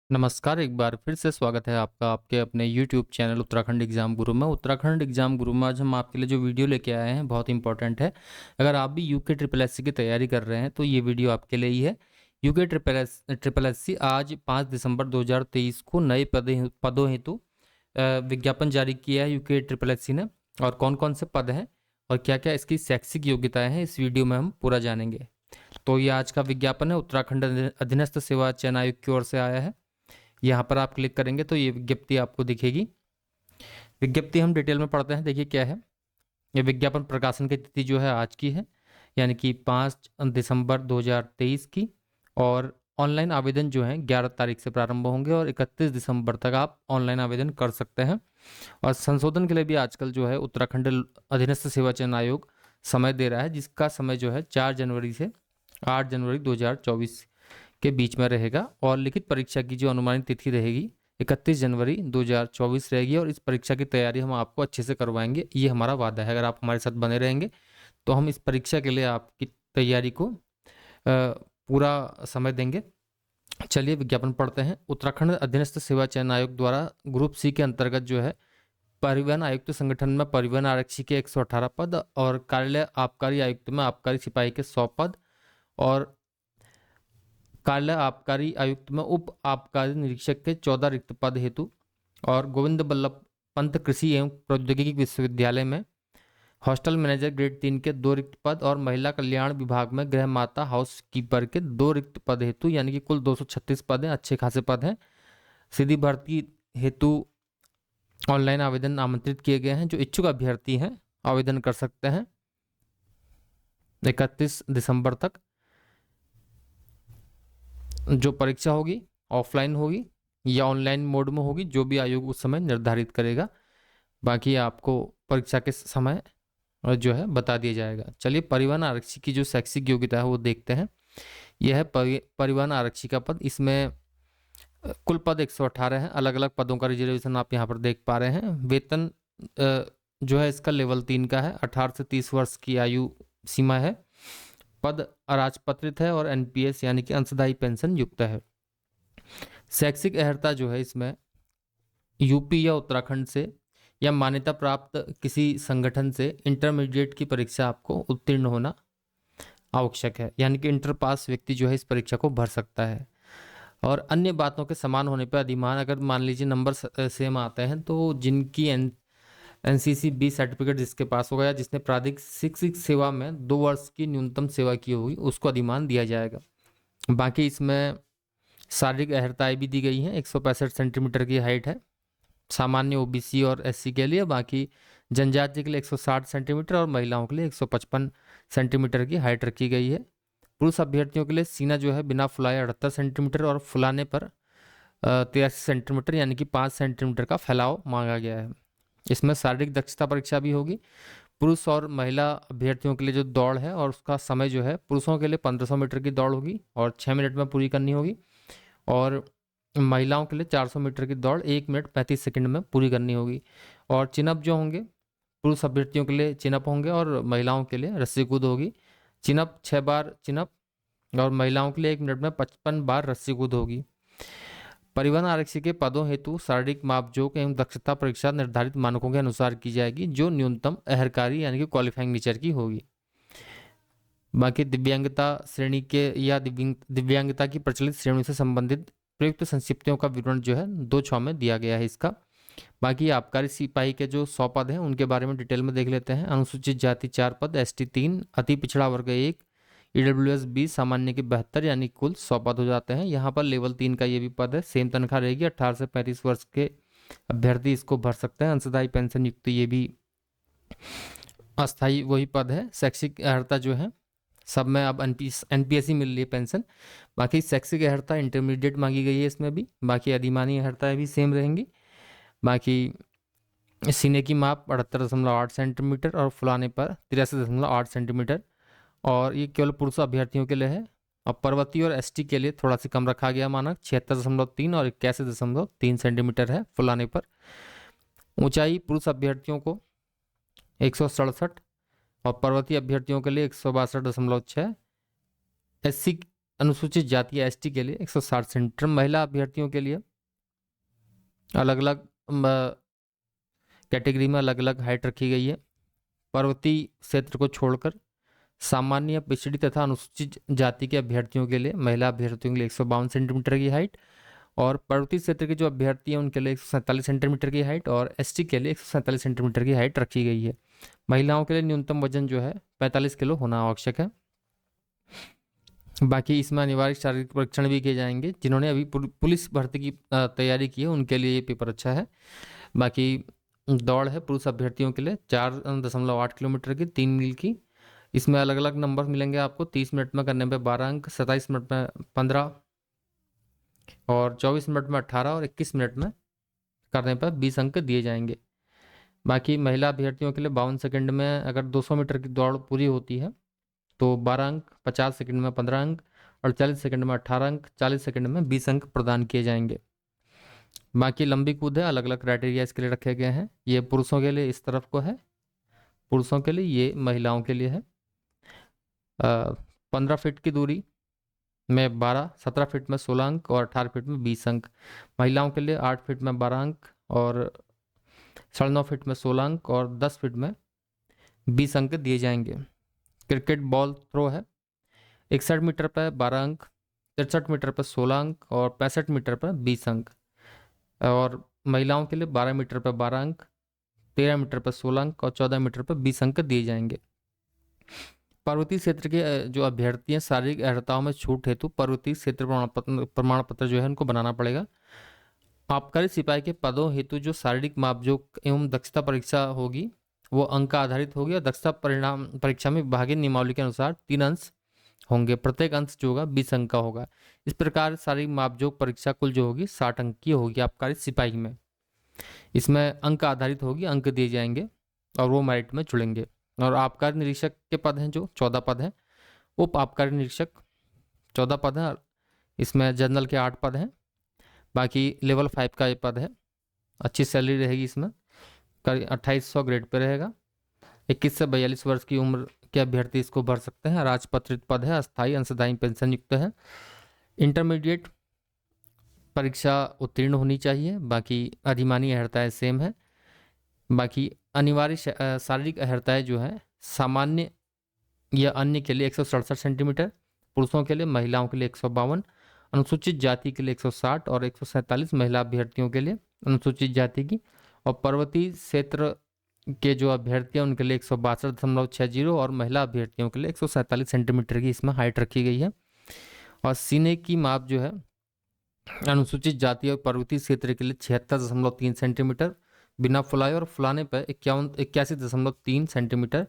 नमस्कार, एक बार फिर से स्वागत है आपका आपके अपने यूट्यूब चैनल उत्तराखंड एग्जाम गुरु में। उत्तराखंड एग्जाम गुरु में आज हम आपके लिए जो वीडियो लेके आए हैं बहुत इंपॉर्टेंट है। अगर आप भी यूके ट्रिपल एससी की तैयारी कर रहे हैं तो ये वीडियो आपके लिए ही है। यूके ट्रिपल एससी आज 5 दिसंबर 2023 को नए पदों हेतु विज्ञापन जारी किया है यूके ट्रिपल एससी ने। और कौन कौन से पद हैं और क्या क्या इसकी शैक्षिक योग्यताएं हैं इस वीडियो में हम पूरा जानेंगे। तो ये आज का विज्ञापन है, उत्तराखंड अधीनस्थ सेवा चयन आयोग की ओर से आया है। यहाँ पर आप क्लिक करेंगे तो ये विज्ञप्ति आपको दिखेगी। विज्ञप्ति हम डिटेल में पढ़ते हैं, देखिए क्या है। ये विज्ञापन प्रकाशन की तिथि जो है आज की है, यानी कि 5 दिसंबर 2023 की। और ऑनलाइन आवेदन जो है 11 तारीख से प्रारंभ होंगे और 31 दिसंबर तक आप ऑनलाइन आवेदन कर सकते हैं। और संशोधन के लिए भी आजकल जो है उत्तराखंड अधीनस्थ सेवा चयन आयोग समय दे रहा है, जिसका समय जो है 4 जनवरी से 8 जनवरी 2024 के बीच में रहेगा। और लिखित परीक्षा की जो अनुमानित तिथि रहेगी 31 जनवरी 2024 रहेगी। और इस परीक्षा की तैयारी हम आपको अच्छे से करवाएंगे, ये हमारा वादा है। अगर आप हमारे साथ बने रहेंगे तो हम इस परीक्षा के लिए आपकी तैयारी को पूरा समय देंगे। चलिए विज्ञापन पढ़ते हैं। उत्तराखंड अधीनस्थ सेवा चयन आयोग द्वारा ग्रुप सी के अंतर्गत जो है परिवहन आयुक्त संगठन में परिवहन आरक्षी के 118 पद और कार्यालय आबकारी आयुक्त में आबकारी सिपाही के 100 पद और कार्यालय आबकारी आयुक्त में उप आबकारी निरीक्षक के 14 रिक्त पद हेतु और गोविंद बल्लभ पंत कृषि एवं प्रौद्योगिकी विश्वविद्यालय में हॉस्टल मैनेजर ग्रेड 3 के 2 रिक्त पद और महिला कल्याण विभाग में गृह माता हाउस कीपर के 2 रिक्त पद हेतु, यानी कि कुल 236 पद हैं। अच्छे खासे पद हैं। सीधी भर्ती हेतु ऑनलाइन आवेदन आमंत्रित किए गए हैं। जो इच्छुक अभ्यर्थी हैं आवेदन कर सकते हैं 31 दिसंबर तक। जो परीक्षा होगी ऑफलाइन होगी या ऑनलाइन मोड में होगी, जो भी आयोग उस समय निर्धारित करेगा। बाकी आपको परीक्षा के समय जो है बता दिया जाएगा। चलिए परिवहन आरक्षी की जो शैक्षिक योग्यता है वो देखते हैं। यह है परिवहन आरक्षी का पद। इसमें कुल पद 118 हैं। अलग अलग पदों का रिजर्वेशन आप यहाँ पर देख पा रहे हैं। वेतन जो है इसका लेवल 3 का है। 18 से 30 वर्ष की आयु सीमा है। पद अराजपत्रित है और एनपीएस यानी कि अंशदायी पेंशन युक्त है। शैक्षिक अर्हता जो है इसमें यूपी या उत्तराखंड से या मान्यता प्राप्त किसी संगठन से इंटरमीडिएट की परीक्षा आपको उत्तीर्ण होना आवश्यक है, यानी कि इंटर पास व्यक्ति जो है इस परीक्षा को भर सकता है। और अन्य बातों के समान होने पर अधिमान, अगर मान लीजिए नंबर सेम आते हैं तो जिनकी एनसीसी बी सर्टिफिकेट जिसके पास होगा या जिसने प्रादेशिक सेवा में 2 वर्ष की न्यूनतम सेवा की होगी उसको अधिमान दिया जाएगा। बाकी इसमें शारीरिक अहर्ताएं भी दी गई हैं। 165 सेंटीमीटर की हाइट है सामान्य ओबीसी और एससी के लिए। बाकी जनजाति के लिए 160 सेंटीमीटर और महिलाओं के लिए 155 सेंटीमीटर की हाइट रखी गई है। पुरुष अभ्यर्थियों के लिए सीना जो है बिना फुलाए 78 सेंटीमीटर और फुलाने पर 83 सेंटीमीटर, यानी कि 5 सेंटीमीटर का फैलाव मांगा गया है। इसमें शारीरिक दक्षता परीक्षा भी होगी। पुरुष और महिला अभ्यर्थियों के लिए जो दौड़ है और उसका समय जो है, पुरुषों के लिए 1500 मीटर की दौड़ होगी और 6 मिनट में पूरी करनी होगी। और महिलाओं के लिए 400 मीटर की दौड़ 1 मिनट 35 सेकंड में पूरी करनी होगी। और चिनअप जो होंगे, पुरुष अभ्यर्थियों के लिए चिनअप होंगे और महिलाओं के लिए रस्सी कूद होगी। चिनअप 6 बार चिनअप और महिलाओं के लिए 1 मिनट में 55 बार रस्सी कूद होगी। परिवहन आरक्षी के पदों हेतु शारीरिक मापजोक एवं दक्षता परीक्षा निर्धारित मानकों के अनुसार की जाएगी, जो न्यूनतम अहरकारी यानी कि क्वालिफाइंग नेचर की होगी। बाकी दिव्यांगता श्रेणी के या दिव्यांगता की प्रचलित श्रेणी से संबंधित प्रयुक्त संक्षिप्तियों का विवरण जो है 2 में दिया गया है इसका। बाकी आबकारी सिपाही के जो 100 पद हैं उनके बारे में डिटेल में देख लेते हैं। अनुसूचित जाति 4 पद, एसटी 3, अति पिछड़ा वर्ग 1, ईडब्ल्यूएस 20, सामान्य के 72, यानी कुल 100 पद हो जाते हैं। यहाँ पर लेवल 3 का ये भी पद है। सेम तनख्वाह रहेगी। 18 से 35 वर्ष के अभ्यर्थी इसको भर सकते हैं। अंशदायी पेंशन युक्त ये भी अस्थायी वही पद है। शैक्षिक अर्हता जो है सब में अब एनपीएस ही मिल रही है पेंशन। बाकी शैक्षिक अर्हता इंटरमीडिएट मांगी गई है इसमें भी। बाकी अधिमानी अर्हताएं भी सेम रहेंगी। बाकी सीने की माप 78.8 सेंटीमीटर और फुलाने पर 83.8 सेंटीमीटर। और ये केवल पुरुष अभ्यर्थियों के लिए है। और पर्वतीय और एसटी के लिए थोड़ा सा कम रखा गया मानक, 76.3 और 81.3 सेंटीमीटर है फुलाने पर। ऊंचाई पुरुष अभ्यर्थियों को 167 और पर्वतीय अभ्यर्थियों के लिए 162.6। एससी अनुसूचित जाति या एसटी के लिए 160 सेंटीमीटर, महिला अभ्यर्थियों के लिए अलग अलग कैटेगरी में अलग अलग हाइट रखी गई है। पर्वतीय क्षेत्र को छोड़कर सामान्य, पिछड़ी तथा अनुसूचित जाति के अभ्यर्थियों के लिए, महिला अभ्यर्थियों के लिए 152 सेंटीमीटर की हाइट, और पर्वतीय क्षेत्र के जो अभ्यर्थी हैं उनके लिए 147 सेंटीमीटर की हाइट, और एसटी के लिए 147 सेंटीमीटर की हाइट रखी गई है। महिलाओं के लिए न्यूनतम वजन जो है 45 किलो होना आवश्यक है। बाकी इसमें अनिवार्य शारीरिक परीक्षण भी किए जाएंगे। जिन्होंने अभी पुलिस भर्ती की तैयारी की है उनके लिए ये पेपर अच्छा है। बाकी दौड़ है पुरुष अभ्यर्थियों के लिए 4.8 किलोमीटर की, 3 मील की। इसमें अलग अलग नंबर मिलेंगे आपको। 30 मिनट में करने पे 12 अंक, 27 मिनट में 15, और 24 मिनट में 18, और 21 मिनट में करने पर 20 अंक दिए जाएंगे। बाकी महिला अभ्यर्थियों के लिए 52 सेकंड में अगर 200 मीटर की दौड़ पूरी होती है तो 12 अंक, 50 सेकंड में 15 अंक, 48 सेकंड में 18 अंक, 40 सेकंड में 20 अंक प्रदान किए जाएंगे। बाकी लंबी कूद है, अलग अलग क्राइटेरिया इसके लिए रखे गए हैं। ये पुरुषों के लिए इस तरफ को है, पुरुषों के लिए, ये महिलाओं के लिए है। 15 फीट की दूरी में 12, 17 फीट में 16 अंक, और 18 फीट में 20 अंक। महिलाओं के लिए 8 फीट में 12 अंक, और 9.5 फीट में 16 अंक, और 10 फीट में 20 अंक दिए जाएंगे। क्रिकेट बॉल थ्रो है, 61 मीटर पर 12 अंक, 63 मीटर पर 16 अंक, और 65 मीटर पर 20 अंक। और महिलाओं के लिए 12 मीटर पर 12 अंक, 13 मीटर पर 16 अंक, और 14 मीटर पर 20 अंक दिए जाएंगे। पर्वतीय क्षेत्र के जो अभ्यर्थी हैं, शारीरिक अर्हताओं में छूट हेतु पर्वतीय क्षेत्र प्रमाण पत्र जो है उनको बनाना पड़ेगा। आबकारी सिपाही के पदों हेतु जो शारीरिक मापजोक एवं दक्षता परीक्षा होगी वो अंक आधारित होगी, और दक्षता परिणाम परीक्षा में विभागीय नियमावली के अनुसार 3 अंश होंगे। प्रत्येक अंश जो होगा 20 अंक का होगा। इस प्रकार शारीरिक मापजोक परीक्षा कुल जो होगी 60 अंक की होगी आबकारी सिपाही में। इसमें अंक आधारित होगी, अंक दिए जाएंगे और वो मेरिट में जुड़ेंगे। और आबकारी निरीक्षक के पद हैं जो 14 पद हैं, उप आबकारी निरीक्षक 14 पद हैं, इसमें जनरल के 8 पद हैं। बाकी लेवल 5 का ये पद है, अच्छी सैलरी रहेगी इसमें, 2800 ग्रेड पे रहेगा। 21 से 42 वर्ष की उम्र के अभ्यर्थी इसको भर सकते हैं। राजपत्रित पद है, अस्थायी अंशदायी पेंशन युक्त है। इंटरमीडिएट परीक्षा उत्तीर्ण होनी चाहिए। बाकी अधिमानी अर्हताएं सेम है। बाकी अनिवार्य शारीरिक अर्हताएं जो है सामान्य या अन्य के लिए 167 सेंटीमीटर, पुरुषों के लिए, महिलाओं के लिए 152, अनुसूचित जाति के लिए 160, और 147 महिला अभ्यर्थियों के लिए अनुसूचित जाति की। और पर्वतीय क्षेत्र के जो अभ्यर्थी हैं उनके लिए 162.60, और महिला अभ्यर्थियों के लिए 147 सेंटीमीटर की इसमें हाइट रखी गई है। और सीने की माप जो है अनुसूचित जाति और पर्वतीय क्षेत्र के लिए 76.3 सेंटीमीटर बिना फुलाए, और फुलाने पर 81.3 सेंटीमीटर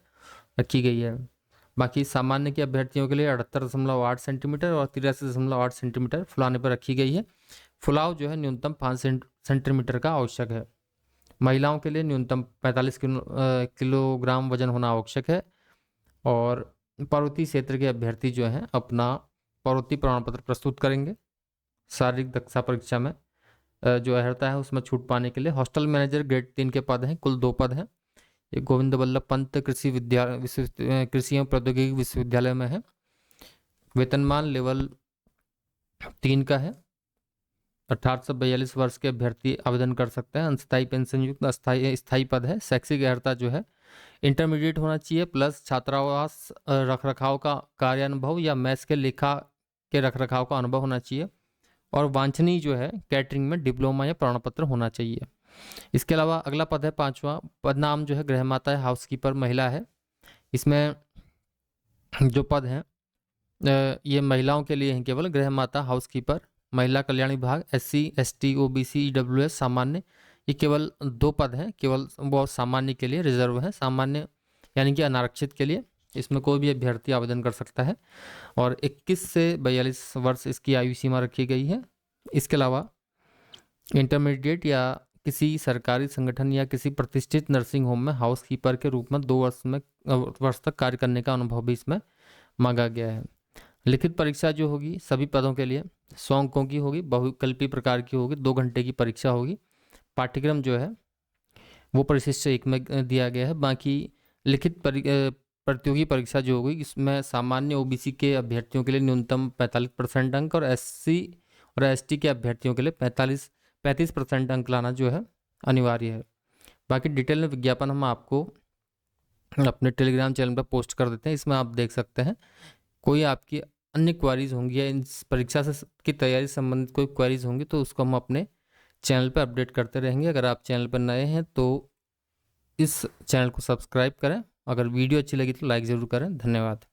रखी गई है। बाकी सामान्य के अभ्यर्थियों के लिए 78.8 सेंटीमीटर और 83.8 सेंटीमीटर फुलाने पर रखी गई है। फुलाव जो है न्यूनतम 5 सेंटीमीटर का आवश्यक है। महिलाओं के लिए न्यूनतम 45 किलोग्राम वजन होना आवश्यक है। और पर्वतीय क्षेत्र के अभ्यर्थी जो हैं अपना पर्वतीय प्रमाण पत्र प्रस्तुत करेंगे। शारीरिक दक्षता परीक्षा में जो अर्हता है उसमें छूट पाने के लिए हॉस्टल मैनेजर ग्रेड 3 के पद हैं, कुल 2 पद हैं। ये गोविंद वल्लभ पंत कृषि कृषि एवं प्रौद्योगिकी विश्वविद्यालय में है। वेतनमान लेवल 3 का है। 18 से 42 वर्ष के अभ्यर्थी आवेदन कर सकते हैं। अंशदायी पेंशन युक्त स्थायी पद है। शैक्षिक अर्हता जो है इंटरमीडिएट होना चाहिए, प्लस छात्रावास रखरखाव का कार्यानुभव या मैस के लेखा के रखरखाव का अनुभव होना चाहिए। और वांछनीय जो है कैटरिंग में डिप्लोमा या प्रमाण पत्र होना चाहिए। इसके अलावा अगला पद है 5वां पद, नाम जो है गृह माता है, हाउसकीपर महिला है। इसमें जो पद हैं ये महिलाओं के लिए हैं केवल, गृह माता, हाउसकीपर, महिला कल्याण विभाग, SC ST OBC EWS सामान्य, ये केवल 2 पद हैं, केवल वो सामान्य के लिए रिजर्व है। सामान्य यानी कि अनारक्षित के लिए इसमें कोई भी अभ्यर्थी आवेदन कर सकता है। और 21 से 42 वर्ष इसकी आयु सीमा रखी गई है। इसके अलावा इंटरमीडिएट या किसी सरकारी संगठन या किसी प्रतिष्ठित नर्सिंग होम में हाउसकीपर के रूप में 2 वर्ष तक कार्य करने का अनुभव भी इसमें मांगा गया है। लिखित परीक्षा जो होगी सभी पदों के लिए 100 अंकों की होगी, बहुविकल्पीय प्रकार की होगी, 2 घंटे की परीक्षा होगी। पाठ्यक्रम जो है वो परिशिष्ट 1 में दिया गया है। बाकी लिखित प्रतियोगी परीक्षा जो होगी इसमें सामान्य ओबीसी के अभ्यर्थियों के लिए न्यूनतम 45% अंक और एससी और एसटी के अभ्यर्थियों के लिए 35% अंक लाना जो है अनिवार्य है। बाकी डिटेल में विज्ञापन हम आपको अपने टेलीग्राम चैनल पर पोस्ट कर देते हैं, इसमें आप देख सकते हैं। कोई आपकी अन्य क्वारीज होंगी या इन परीक्षा से की तैयारी से संबंधित कोई क्वारीज होंगी तो उसको हम अपने चैनल पर अपडेट करते रहेंगे। अगर आप चैनल पर नए हैं तो इस चैनल को सब्सक्राइब करें। अगर वीडियो अच्छी लगी तो लाइक ज़रूर करें। धन्यवाद।